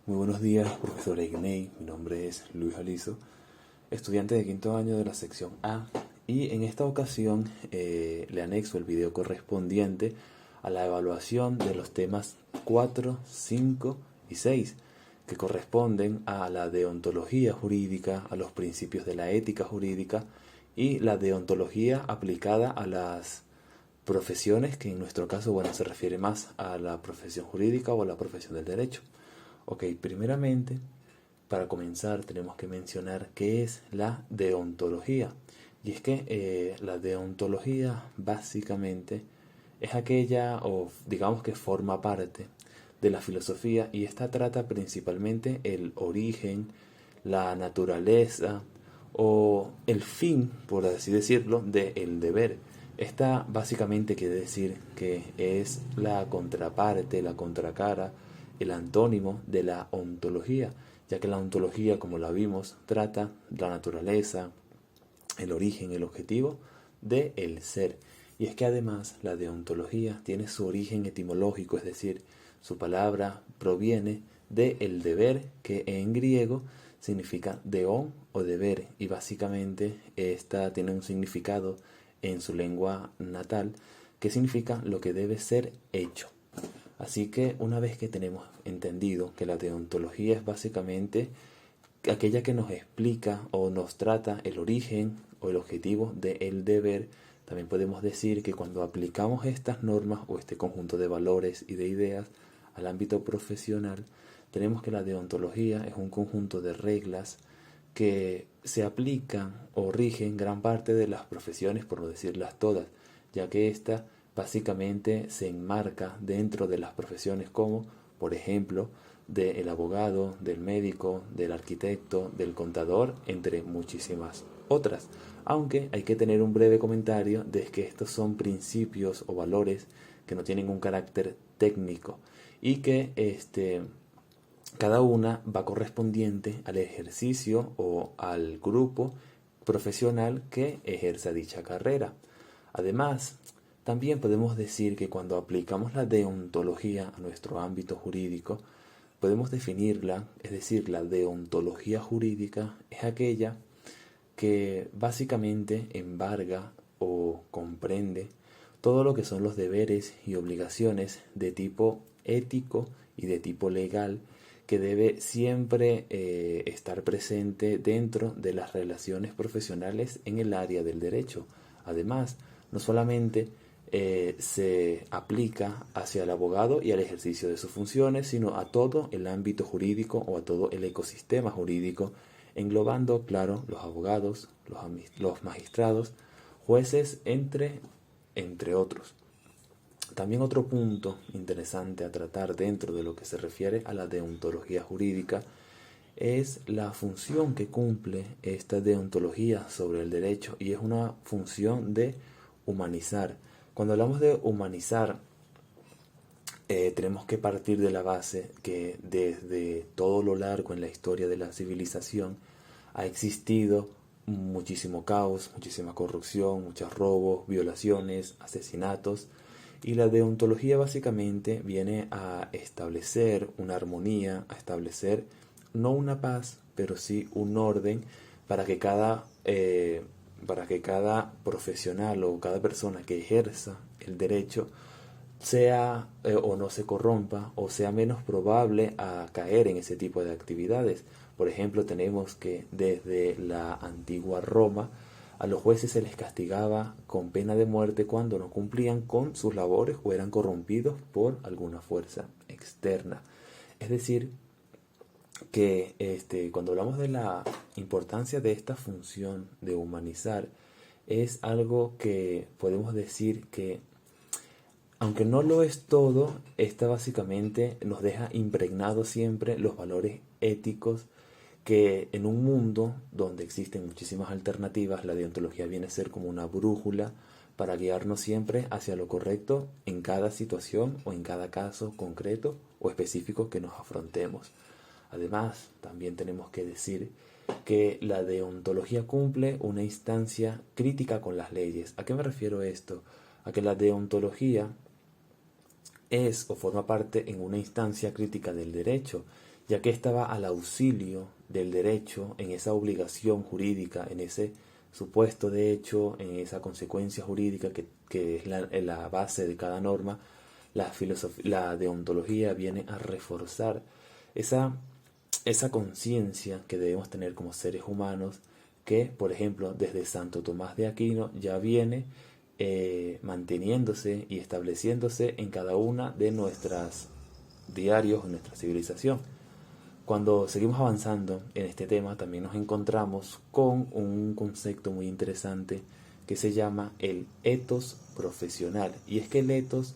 Muy buenos días, profesor Igney. Mi nombre es Luis Alizo, estudiante de quinto año de la sección A, y en esta ocasión le anexo el video correspondiente a la evaluación de los temas 4, 5 y 6, que corresponden a la deontología jurídica, a los principios de la ética jurídica y la deontología aplicada a las profesiones, que en nuestro caso, bueno, se refiere más a la profesión jurídica o a la profesión del derecho. Ok, primeramente, para comenzar tenemos que mencionar qué es la deontología. Y es que la deontología básicamente es aquella, o digamos que forma parte de la filosofía, y esta trata principalmente el origen, la naturaleza o el fin, por así decirlo, del deber. Esta básicamente quiere decir que es la contraparte, la contracara, el antónimo de la ontología, ya que la ontología, como la vimos, trata la naturaleza, el origen, el objetivo del ser. Y es que además la deontología tiene su origen etimológico, es decir, su palabra proviene del deber, que en griego significa deón o deber, y básicamente esta tiene un significado en su lengua natal que significa lo que debe ser hecho. Así que una vez que tenemos entendido que la deontología es básicamente aquella que nos explica o nos trata el origen o el objetivo del deber, también podemos decir que cuando aplicamos estas normas o este conjunto de valores y de ideas al ámbito profesional, tenemos que la deontología es un conjunto de reglas que se aplican o rigen gran parte de las profesiones, por no decirlas todas, ya que ésta básicamente se enmarca dentro de las profesiones como, por ejemplo, del abogado, del médico, del arquitecto, del contador, entre muchísimas otras. Aunque hay que tener un breve comentario de que estos son principios o valores que no tienen un carácter técnico y que cada una va correspondiente al ejercicio o al grupo profesional que ejerza dicha carrera. Además, también podemos decir que cuando aplicamos la deontología a nuestro ámbito jurídico, podemos definirla, es decir, la deontología jurídica es aquella que básicamente embarga o comprende todo lo que son los deberes y obligaciones de tipo ético y de tipo legal, que debe siempre estar presente dentro de las relaciones profesionales en el área del derecho. Además, no solamente se aplica hacia el abogado y al ejercicio de sus funciones, sino a todo el ámbito jurídico o a todo el ecosistema jurídico, englobando, claro, los abogados, los magistrados, jueces, entre otros. También otro punto interesante a tratar dentro de lo que se refiere a la deontología jurídica es la función que cumple esta deontología sobre el derecho, y es una función de humanizar. Cuando hablamos de humanizar, tenemos que partir de la base que desde todo lo largo en la historia de la civilización ha existido muchísimo caos, muchísima corrupción, muchos robos, violaciones, asesinatos, y la deontología básicamente viene a establecer una armonía, a establecer no una paz, pero sí un orden para que cada profesional o cada persona que ejerza el derecho sea o no se corrompa, o sea menos probable a caer en ese tipo de actividades. Por ejemplo, tenemos que desde la antigua Roma a los jueces se les castigaba con pena de muerte cuando no cumplían con sus labores o eran corrompidos por alguna fuerza externa. Es decir, que cuando hablamos de la importancia de esta función de humanizar, es algo que podemos decir que, aunque no lo es todo, esta básicamente nos deja impregnados siempre los valores éticos, que en un mundo donde existen muchísimas alternativas, la deontología viene a ser como una brújula para guiarnos siempre hacia lo correcto en cada situación o en cada caso concreto o específico que nos afrontemos. Además, también tenemos que decir que la deontología cumple una instancia crítica con las leyes. ¿A qué me refiero esto? A que la deontología es o forma parte en una instancia crítica del derecho, ya que estaba al auxilio del derecho en esa obligación jurídica, en ese supuesto de hecho, en esa consecuencia jurídica que es la base de cada norma. La deontología viene a reforzar esa, esa conciencia que debemos tener como seres humanos, que, por ejemplo, desde Santo Tomás de Aquino ya viene manteniéndose y estableciéndose en cada una de nuestras diarios, en nuestra civilización. Cuando seguimos avanzando en este tema, también nos encontramos con un concepto muy interesante que se llama el ethos profesional. Y es que el ethos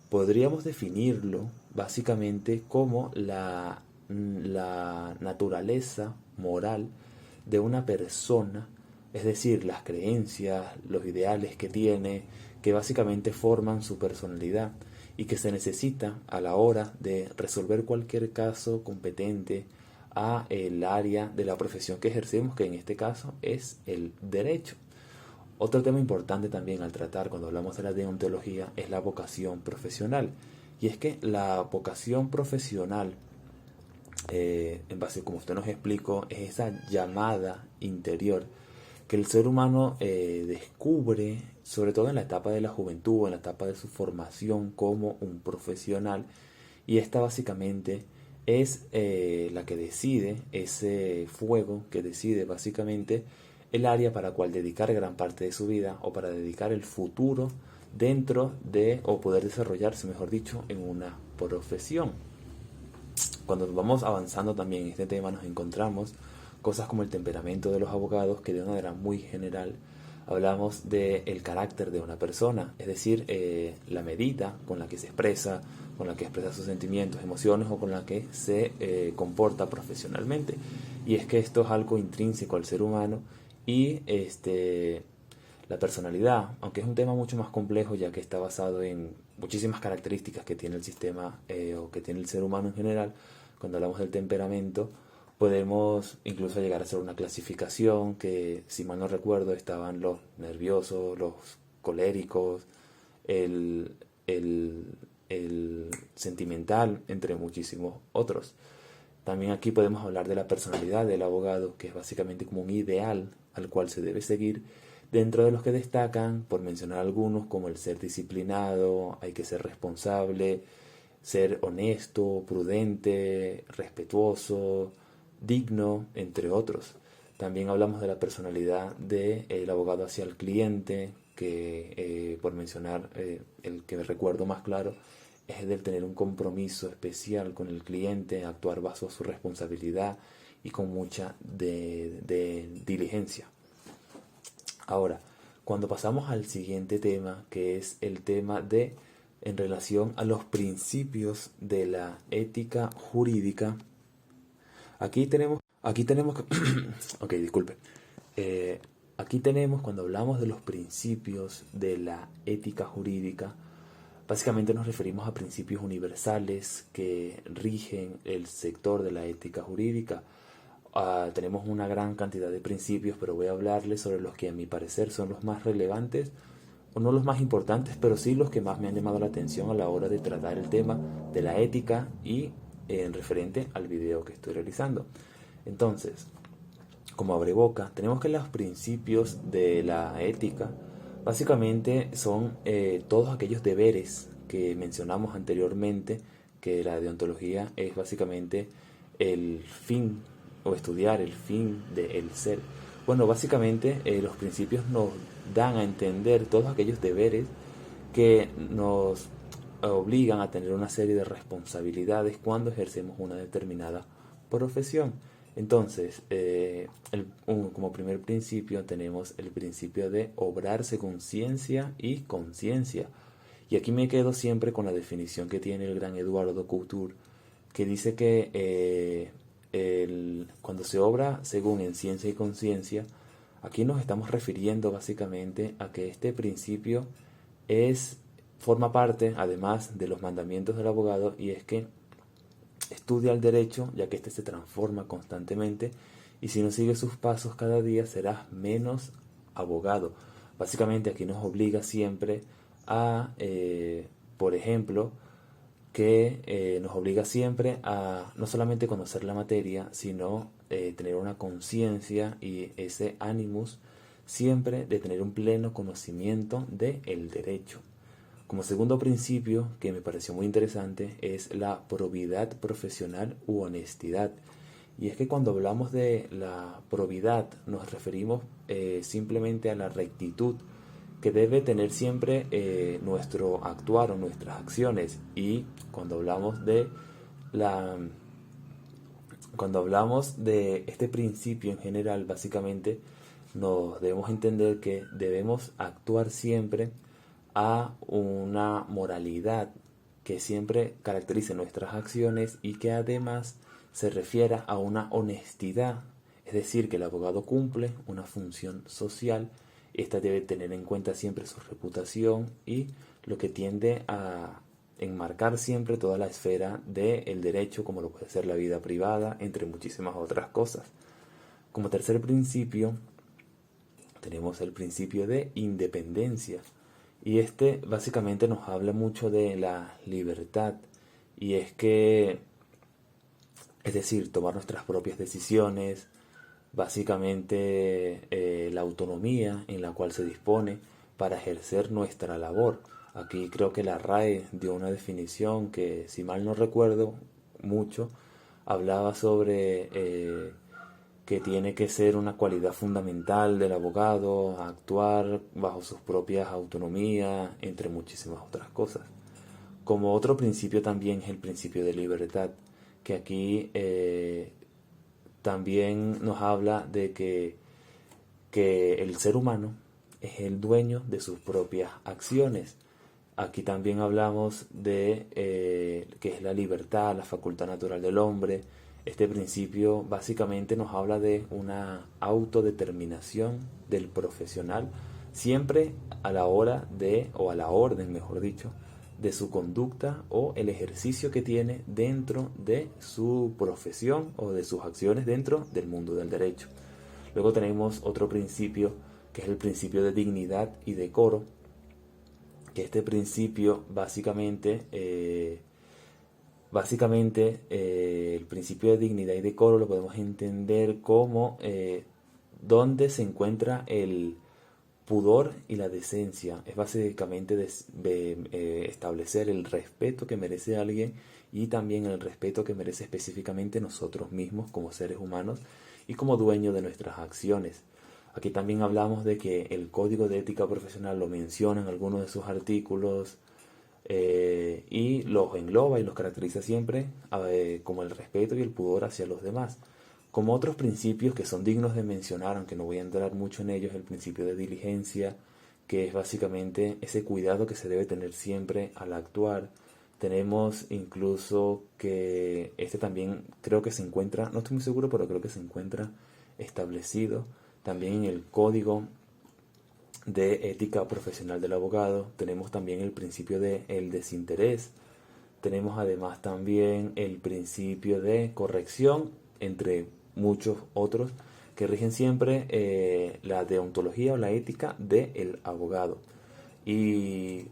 podríamos definirlo básicamente como la naturaleza moral de una persona, es decir, las creencias, los ideales que tiene, que básicamente forman su personalidad y que se necesita a la hora de resolver cualquier caso competente a el área de la profesión que ejercemos, que en este caso es el derecho. Otro tema importante también al tratar cuando hablamos de la deontología es la vocación profesional. Y es que la vocación profesional, en base a como usted nos explicó, es esa llamada interior que el ser humano descubre, sobre todo en la etapa de la juventud, en la etapa de su formación como un profesional, y esta básicamente es la que decide, ese fuego que decide básicamente el área para cual dedicar gran parte de su vida o para dedicar el futuro dentro de, o poder desarrollarse, mejor dicho, en una profesión. Cuando vamos avanzando también en este tema nos encontramos cosas como el temperamento de los abogados, que de una manera muy general hablamos del carácter de una persona, es decir, la medida con la que se expresa, con la que expresa sus sentimientos, emociones o con la que se comporta profesionalmente. Y es que esto es algo intrínseco al ser humano y la personalidad, aunque es un tema mucho más complejo ya que está basado en muchísimas características que tiene el sistema o que tiene el ser humano en general, cuando hablamos del temperamento, podemos incluso llegar a hacer una clasificación que, si mal no recuerdo, estaban los nerviosos, los coléricos, el, el, el sentimental, entre muchísimos otros. También aquí podemos hablar de la personalidad del abogado, que es básicamente como un ideal al cual se debe seguir, dentro de los que destacan, por mencionar algunos, como el ser disciplinado, hay que ser responsable, ser honesto, prudente, respetuoso, digno, entre otros. También hablamos de la personalidad del abogado hacia el cliente, que por mencionar el que me recuerdo más claro, es el de tener un compromiso especial con el cliente, actuar bajo su responsabilidad y con mucha diligencia. Ahora, cuando pasamos al siguiente tema, que es el tema de en relación a los principios de la ética jurídica, aquí tenemos, ok, disculpe, aquí tenemos cuando hablamos de los principios de la ética jurídica, básicamente nos referimos a principios universales que rigen el sector de la ética jurídica. Tenemos una gran cantidad de principios, pero voy a hablarles sobre los que a mi parecer son los más relevantes, o no los más importantes, pero sí los que más me han llamado la atención a la hora de tratar el tema de la ética y en referente al video que estoy realizando. Entonces, como abreboca, tenemos que los principios de la ética básicamente son todos aquellos deberes que mencionamos anteriormente, que la deontología es básicamente el fin o estudiar el fin del ser. Bueno, básicamente los principios nos dan a entender todos aquellos deberes que nos obligan a tener una serie de responsabilidades cuando ejercemos una determinada profesión. Entonces, como primer principio tenemos el principio de obrar según ciencia y conciencia. Y aquí me quedo siempre con la definición que tiene el gran Eduardo Couture, que dice que cuando se obra según en ciencia y conciencia, aquí nos estamos refiriendo básicamente a que este principio forma parte, además de los mandamientos del abogado, y es que estudia el derecho, ya que éste se transforma constantemente, y si no sigues sus pasos cada día, serás menos abogado. Básicamente aquí nos obliga siempre a, por ejemplo, que nos obliga siempre a no solamente conocer la materia, sino tener una conciencia y ese ánimos siempre de tener un pleno conocimiento del derecho. Como segundo principio, que me pareció muy interesante, es la probidad profesional u honestidad. Y es que cuando hablamos de la probidad nos referimos simplemente a la rectitud que debe tener siempre nuestro actuar o nuestras acciones. Y la, cuando hablamos de este principio en general, básicamente nos debemos entender que debemos actuar siempre a una moralidad que siempre caracterice nuestras acciones y que además se refiera a una honestidad, es decir, que el abogado cumple una función social. Esta debe tener en cuenta siempre su reputación y lo que tiende a enmarcar siempre toda la esfera del derecho, como lo puede ser la vida privada, entre muchísimas otras cosas. Como tercer principio, tenemos el principio de independencia. Y este básicamente nos habla mucho de la libertad. Y es que, es decir, tomar nuestras propias decisiones, básicamente la autonomía en la cual se dispone para ejercer nuestra labor. Aquí creo que la RAE dio una definición que, si mal no recuerdo mucho, hablaba sobre que tiene que ser una cualidad fundamental del abogado, actuar bajo sus propias autonomías, entre muchísimas otras cosas. Como otro principio también es el principio de libertad, que aquí también nos habla de que el ser humano es el dueño de sus propias acciones. Aquí también hablamos de que es la libertad, la facultad natural del hombre. Este principio básicamente nos habla de una autodeterminación del profesional, siempre a la hora de, o a la orden, mejor dicho, de su conducta o el ejercicio que tiene dentro de su profesión o de sus acciones dentro del mundo del derecho. Luego tenemos otro principio que es el principio de dignidad y decoro, que este principio básicamente el principio de dignidad y decoro lo podemos entender como donde se encuentra el pudor y la decencia. Es básicamente establecer el respeto que merece alguien y también el respeto que merece específicamente nosotros mismos como seres humanos y como dueños de nuestras acciones. Aquí también hablamos de que el Código de Ética Profesional lo menciona en algunos de sus artículos y los engloba y los caracteriza siempre como el respeto y el pudor hacia los demás. Como otros principios que son dignos de mencionar, aunque no voy a entrar mucho en ellos, el principio de diligencia, que es básicamente ese cuidado que se debe tener siempre al actuar. Tenemos incluso que este también creo que se encuentra, no estoy muy seguro, pero creo que se encuentra establecido también en el Código de Ética Profesional del Abogado. Tenemos también el principio del desinterés. Tenemos además también el principio de corrección, entre muchos otros, que rigen siempre la deontología o la ética del abogado. Y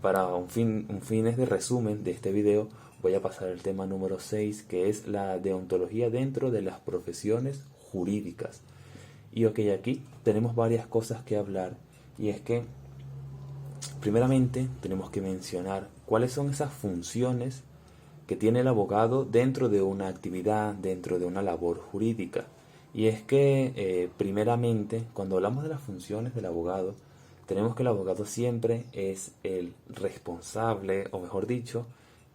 para fines de resumen de este video, voy a pasar al tema número 6, que es la deontología dentro de las profesiones jurídicas. Y ok, aquí tenemos varias cosas que hablar, y es que primeramente tenemos que mencionar cuáles son esas funciones que tiene el abogado dentro de una actividad, dentro de una labor jurídica. Y es que primeramente, cuando hablamos de las funciones del abogado, tenemos que el abogado siempre es el responsable, o mejor dicho,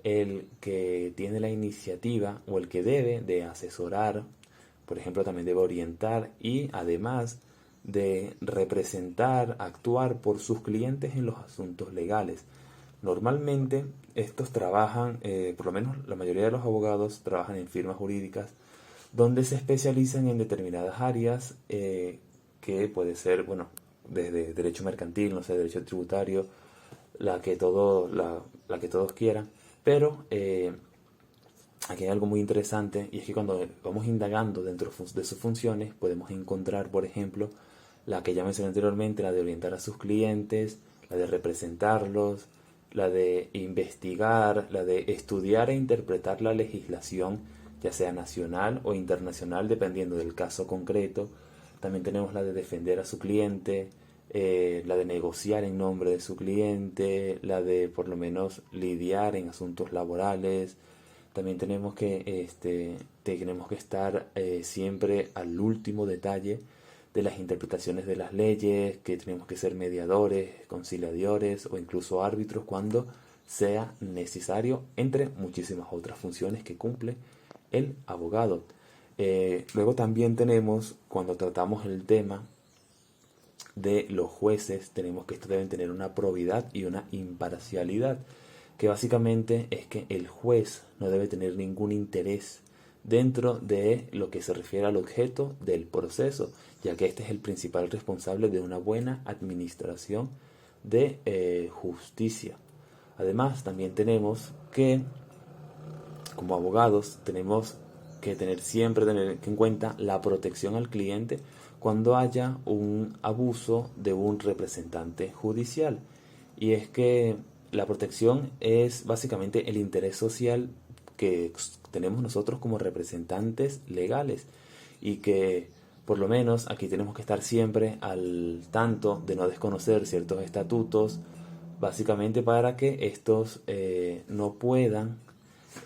el que tiene la iniciativa o el que debe de asesorar, por ejemplo, también debe orientar y además de representar, actuar por sus clientes en los asuntos legales. Normalmente estos trabajan, por lo menos la mayoría de los abogados trabajan en firmas jurídicas donde se especializan en determinadas áreas que puede ser, bueno, desde derecho mercantil, no sé, derecho tributario, la que todos quieran, pero aquí hay algo muy interesante, y es que cuando vamos indagando dentro de sus funciones podemos encontrar, por ejemplo, la que ya mencioné anteriormente, la de orientar a sus clientes, la de representarlos, la de investigar, la de estudiar e interpretar la legislación, ya sea nacional o internacional, dependiendo del caso concreto. También tenemos la de defender a su cliente, la de negociar en nombre de su cliente, la de por lo menos lidiar en asuntos laborales. También tenemos que estar siempre al último detalle de las interpretaciones de las leyes, que tenemos que ser mediadores, conciliadores o incluso árbitros cuando sea necesario, entre muchísimas otras funciones que cumple el abogado. Luego también tenemos, cuando tratamos el tema de los jueces, tenemos que estos deben tener una probidad y una imparcialidad, que básicamente es que el juez no debe tener ningún interés dentro de lo que se refiere al objeto del proceso, ya que este es el principal responsable de una buena administración de justicia. Además, también tenemos que, como abogados, tenemos que tener en cuenta la protección al cliente cuando haya un abuso de un representante judicial. Y es que la protección es básicamente el interés social que tenemos nosotros como representantes legales, y que por lo menos aquí tenemos que estar siempre al tanto de no desconocer ciertos estatutos, básicamente para que estos no puedan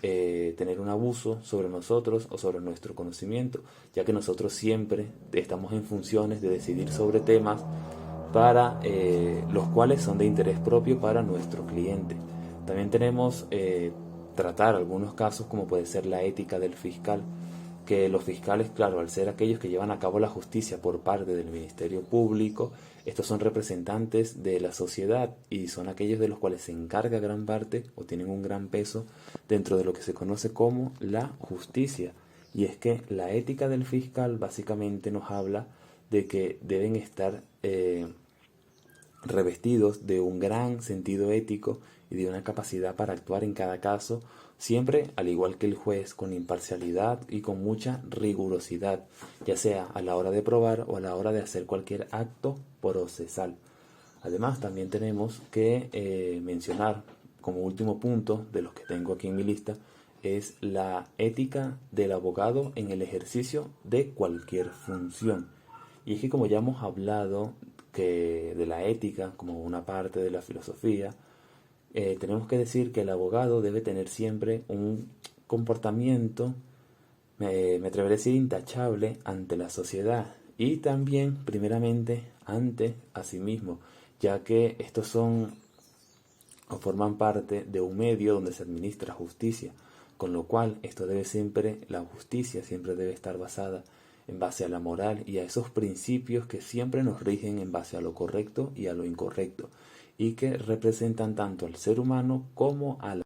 tener un abuso sobre nosotros o sobre nuestro conocimiento, ya que nosotros siempre estamos en funciones de decidir sobre temas para los cuales son de interés propio para nuestro cliente. También tenemos tratar algunos casos como puede ser la ética del fiscal, que los fiscales, claro, al ser aquellos que llevan a cabo la justicia por parte del Ministerio Público, estos son representantes de la sociedad y son aquellos de los cuales se encarga gran parte o tienen un gran peso dentro de lo que se conoce como la justicia. Y es que la ética del fiscal básicamente nos habla de que deben estar revestidos de un gran sentido ético y de una capacidad para actuar en cada caso, siempre al igual que el juez, con imparcialidad y con mucha rigurosidad, ya sea a la hora de probar o a la hora de hacer cualquier acto procesal. Además, también tenemos que mencionar como último punto de los que tengo aquí en mi lista es la ética del abogado en el ejercicio de cualquier función. Y es que, como ya hemos hablado que de la ética como una parte de la filosofía, tenemos que decir que el abogado debe tener siempre un comportamiento, me atreveré a decir, intachable ante la sociedad y también, primeramente, ante a sí mismo, ya que estos son o forman parte de un medio donde se administra justicia, con lo cual la justicia siempre debe estar basada en base a la moral y a esos principios que siempre nos rigen en base a lo correcto y a lo incorrecto, y que representan tanto al ser humano como a la